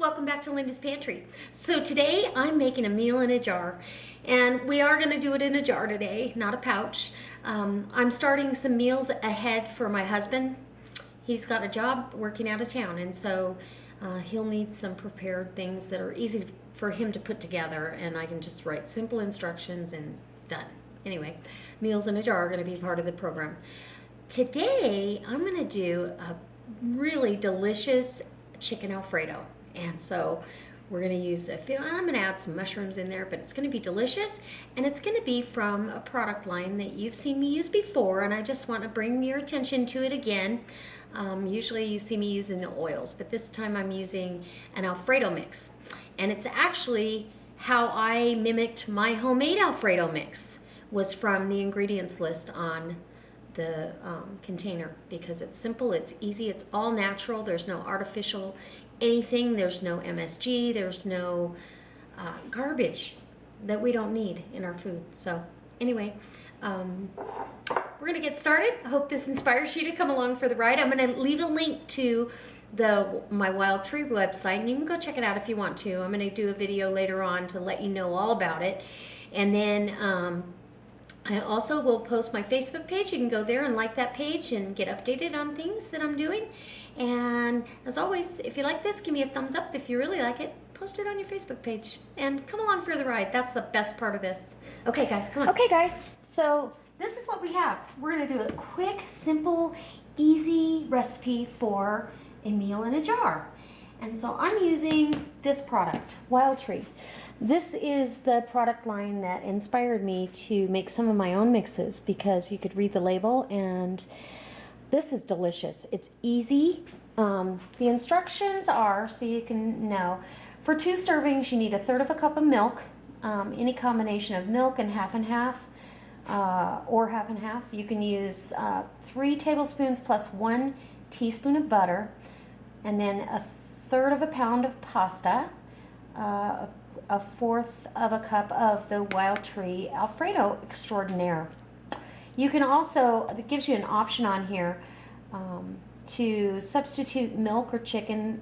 welcome back to Linda's Pantry. So today I'm making a meal in a jar, and we are going to do it in a jar today, not a pouch. I'm starting some meals ahead for my husband. He's got a job working out of town, and so he'll need some prepared things that are easy for him to put together, and I can just write simple instructions and done. Anyway, meals in a jar are going to be part of the program. Today I'm going to do a really delicious chicken Alfredo. And so we're going to use I'm going to add some mushrooms in there, but it's going to be delicious, and it's going to be from a product line that you've seen me use before, and I just want to bring your attention to it again. Usually you see me using the oils, but this time I'm using an Alfredo mix, and it's actually how I mimicked my homemade Alfredo mix, was from the ingredients list on the container, because it's simple, it's easy, it's all natural, there's no artificial anything, there's no MSG, there's no garbage that we don't need in our food. So anyway, we're gonna get started. I hope this inspires you to come along for the ride. I'm gonna leave a link to my Wild Tree website, and you can go check it out if you want to. I'm gonna do a video later on to let you know all about it, and then I also will post my Facebook page. You can go there and like that page and get updated on things that I'm doing. And as always, if you like this, give me a thumbs up. If you really like it, post it on your Facebook page and come along for the ride. That's the best part of this. Okay guys, come on. Okay guys, so this is what we have. We're gonna do a quick, simple, easy recipe for a meal in a jar. And so I'm using this product, Wild Tree. This is the product line that inspired me to make some of my own mixes, because you could read the label, and this is delicious. It's easy. The instructions are, so you can know, for 2 servings you need 1/3 cup of milk, any combination of milk and half, or half and half. You can use 3 tablespoons plus 1 teaspoon of butter, and then 1/3 pound of pasta, 1/4 cup of the Wild Tree Alfredo Extraordinaire. You can also, it gives you an option on here to substitute milk or chicken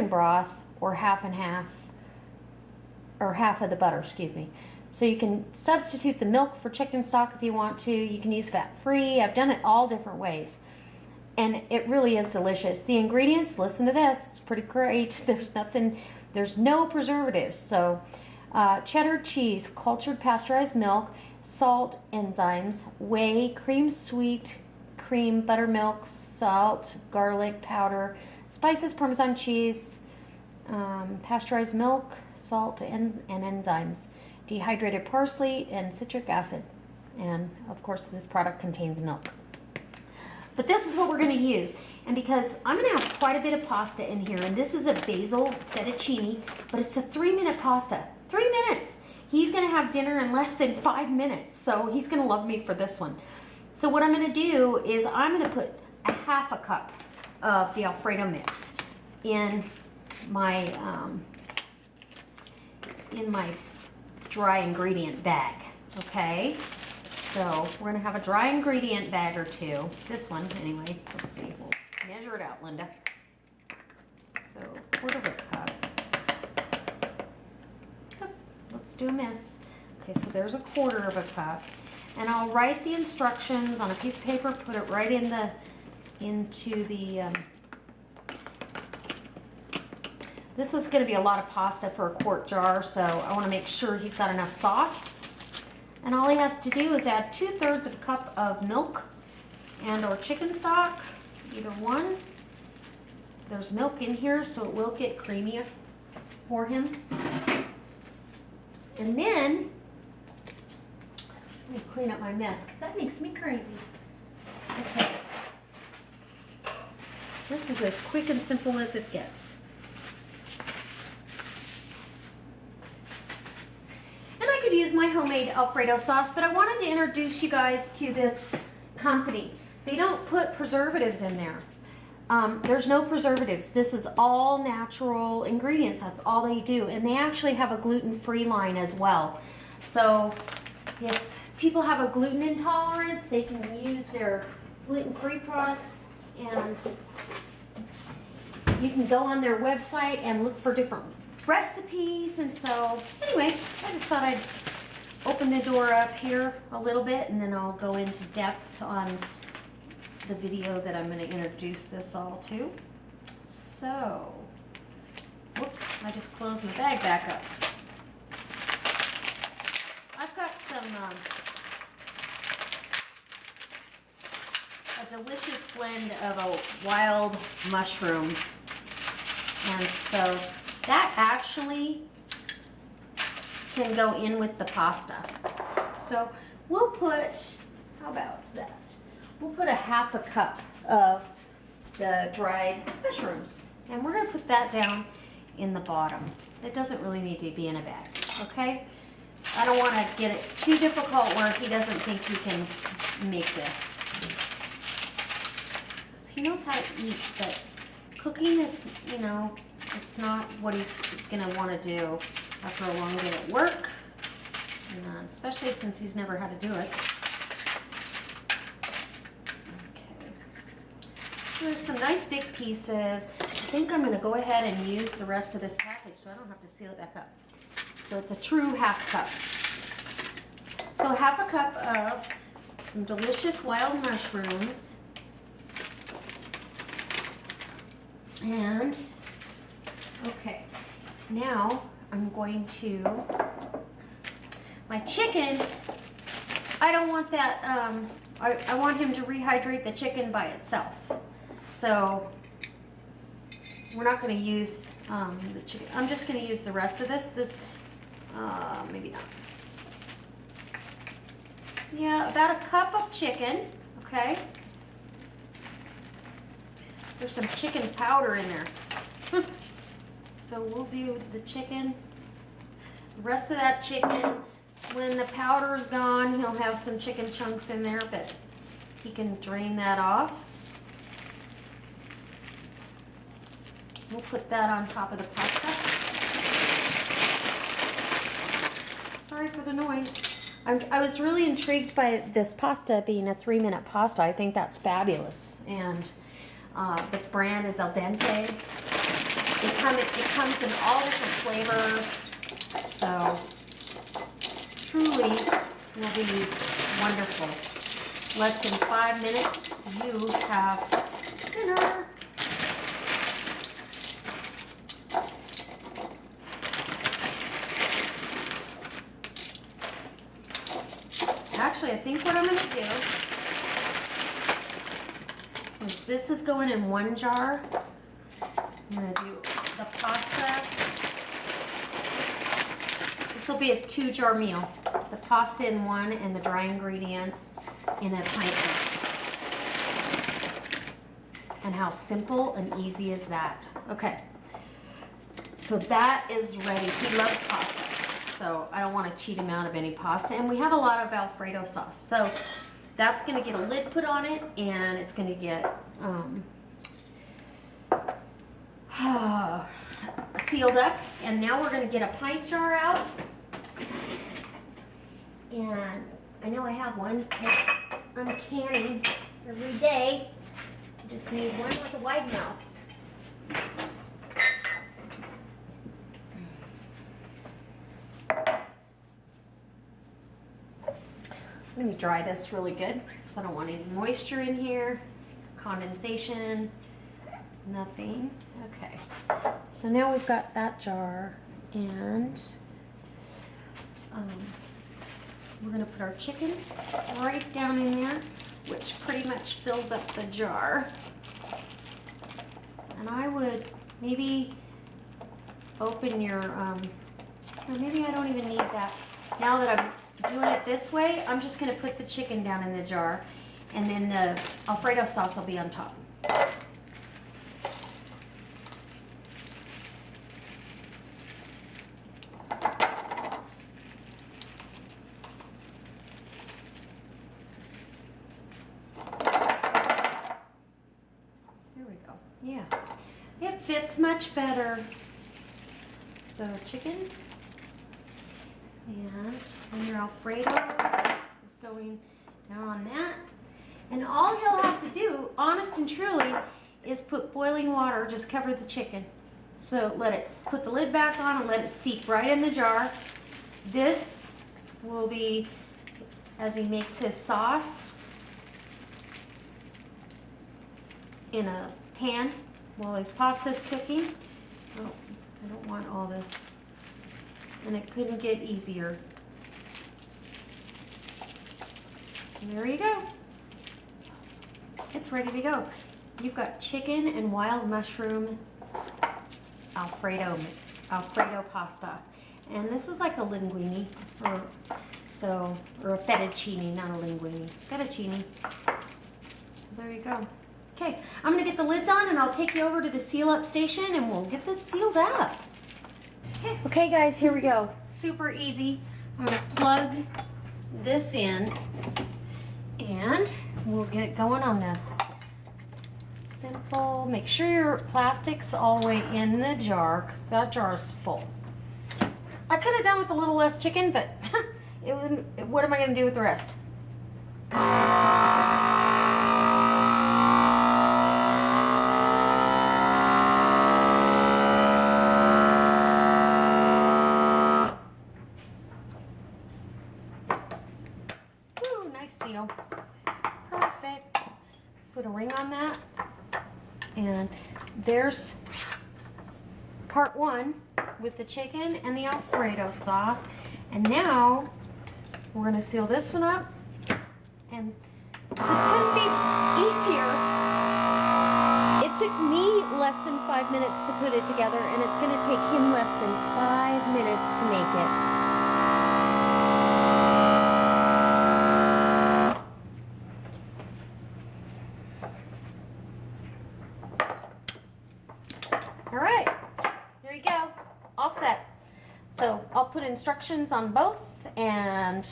broth, or half and half, or half of the butter, excuse me. So you can substitute the milk for chicken stock if you want to. You can use fat-free. I've done it all different ways, and it really is delicious. The ingredients, listen to this, it's pretty great. There's no preservatives. So cheddar cheese, cultured pasteurized milk, salt, enzymes, whey, cream, sweet cream, buttermilk, salt, garlic powder, spices, Parmesan cheese, pasteurized milk, salt, and enzymes, dehydrated parsley, and citric acid. And of course this product contains milk. But this is what we're going to use. And because I'm going to have quite a bit of pasta in here, and this is a basil fettuccine, but it's a 3-minute pasta. 3 minutes! He's going to have dinner in less than 5 minutes, so he's going to love me for this one. So what I'm going to do is I'm going to put 1/2 cup of the Alfredo mix in my dry ingredient bag, okay? So we're going to have a dry ingredient bag or 2. This one, anyway. Let's see. We'll measure it out, Linda. So 1/4 cup. Let's do a miss. Okay, so there's 1/4 cup. And I'll write the instructions on a piece of paper, put it right into the... This is going to be a lot of pasta for a quart jar, so I want to make sure he's got enough sauce. And all he has to do is add 2/3 cup of milk and or chicken stock, either one. There's milk in here, so it will get creamier for him. And then, let me clean up my mess, because that makes me crazy. Okay. This is as quick and simple as it gets. Use my homemade Alfredo sauce, but I wanted to introduce you guys to this company. They don't put preservatives in there. There's no preservatives. This is all natural ingredients. That's all they do. And they actually have a gluten-free line as well. So if people have a gluten intolerance, they can use their gluten-free products. And you can go on their website and look for different recipes. And so anyway, I just thought I'd open the door up here a little bit, and then I'll go into depth on the video that I'm going to introduce this all to. So, whoops, I just closed my bag back up. I've got some a delicious blend of a wild mushroom, and so that actually can go in with the pasta. So we'll put, how about that? We'll put a half a cup of the dried mushrooms, and we're gonna put that down in the bottom. It doesn't really need to be in a bag, okay? I don't wanna get it too difficult where he doesn't think he can make this. He knows how to eat, but cooking is, you know, it's not what he's gonna wanna do after a long day at work, and especially since he's never had to do it. Okay. So there's some nice big pieces. I think I'm going to go ahead and use the rest of this package so I don't have to seal it back up. So it's a true half cup. So half a cup of some delicious wild mushrooms. And, okay, now I'm going to, my chicken, I don't want that, I want him to rehydrate the chicken by itself. So we're not going to use the chicken. I'm just going to use the rest of this, maybe not. Yeah, about a cup of chicken, okay? There's some chicken powder in there. So we'll do the chicken, the rest of that chicken. When the powder's gone, he'll have some chicken chunks in there, but he can drain that off. We'll put that on top of the pasta. Sorry for the noise. I was really intrigued by this pasta being a 3-minute pasta. I think that's fabulous. And the brand is Al Dente. It comes in all different flavors, so truly will be wonderful. Less than 5 minutes, you have dinner. Actually, I think what I'm going to do is this is going in one jar. I'm going to do the pasta. This will be a 2-jar meal. The pasta in one and the dry ingredients in a pint jar. And how simple and easy is that? Okay, so that is ready. He loves pasta, so I don't want to cheat him out of any pasta. And we have a lot of Alfredo sauce, so that's going to get a lid put on it, and it's going to get sealed up. And now we're going to get a pint jar out. And I know I have one because I'm canning every day. I just need one with a wide mouth. Let me dry this really good because I don't want any moisture in here, condensation, nothing. Okay, so now we've got that jar, and we're going to put our chicken right down in there, which pretty much fills up the jar. And I would maybe open your, maybe I don't even need that. Now that I'm doing it this way, I'm just going to put the chicken down in the jar, and then the Alfredo sauce will be on top. Yeah, it fits much better. So chicken, and your Alfredo is going down on that. And all he'll have to do, honest and truly, is put boiling water, just cover the chicken. So let it, put the lid back on and let it steep right in the jar. This will be as he makes his sauce in a pan while his pasta's cooking. Oh, I don't want all this. And it couldn't get easier. And there you go. It's ready to go. You've got chicken and wild mushroom Alfredo pasta. And this is like a linguine, or a fettuccine, not a linguine. Fettuccine. So there you go. Okay, I'm gonna get the lids on and I'll take you over to the seal up station and we'll get this sealed up. Okay guys, here we go. Super easy. I'm gonna plug this in and we'll get going on this. Simple. Make sure your plastic's all the way in the jar because that jar is full. I could have done with a little less chicken, but what am I gonna do with the rest? Seal. Perfect. Put a ring on that. And there's part one with the chicken and the Alfredo sauce. And now we're going to seal this one up. And this couldn't be easier. It took me less than 5 minutes to put it together, and it's going to take him less than 5 minutes to make it. All right, there you go, all set. So I'll put instructions on both, and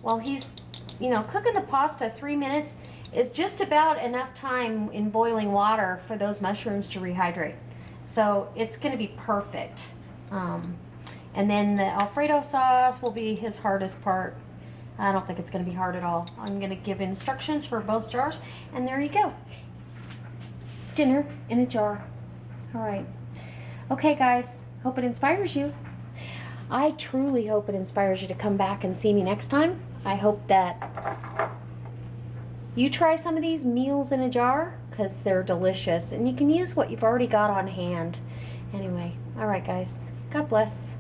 while he's, cooking the pasta, 3 minutes is just about enough time in boiling water for those mushrooms to rehydrate. So it's gonna be perfect. And then the Alfredo sauce will be his hardest part. I don't think it's gonna be hard at all. I'm gonna give instructions for both jars, and there you go. Dinner in a jar. All right. Okay, guys, hope it inspires you. I truly hope it inspires you to come back and see me next time. I hope that you try some of these meals in a jar because they're delicious, and you can use what you've already got on hand. Anyway, all right, guys. God bless.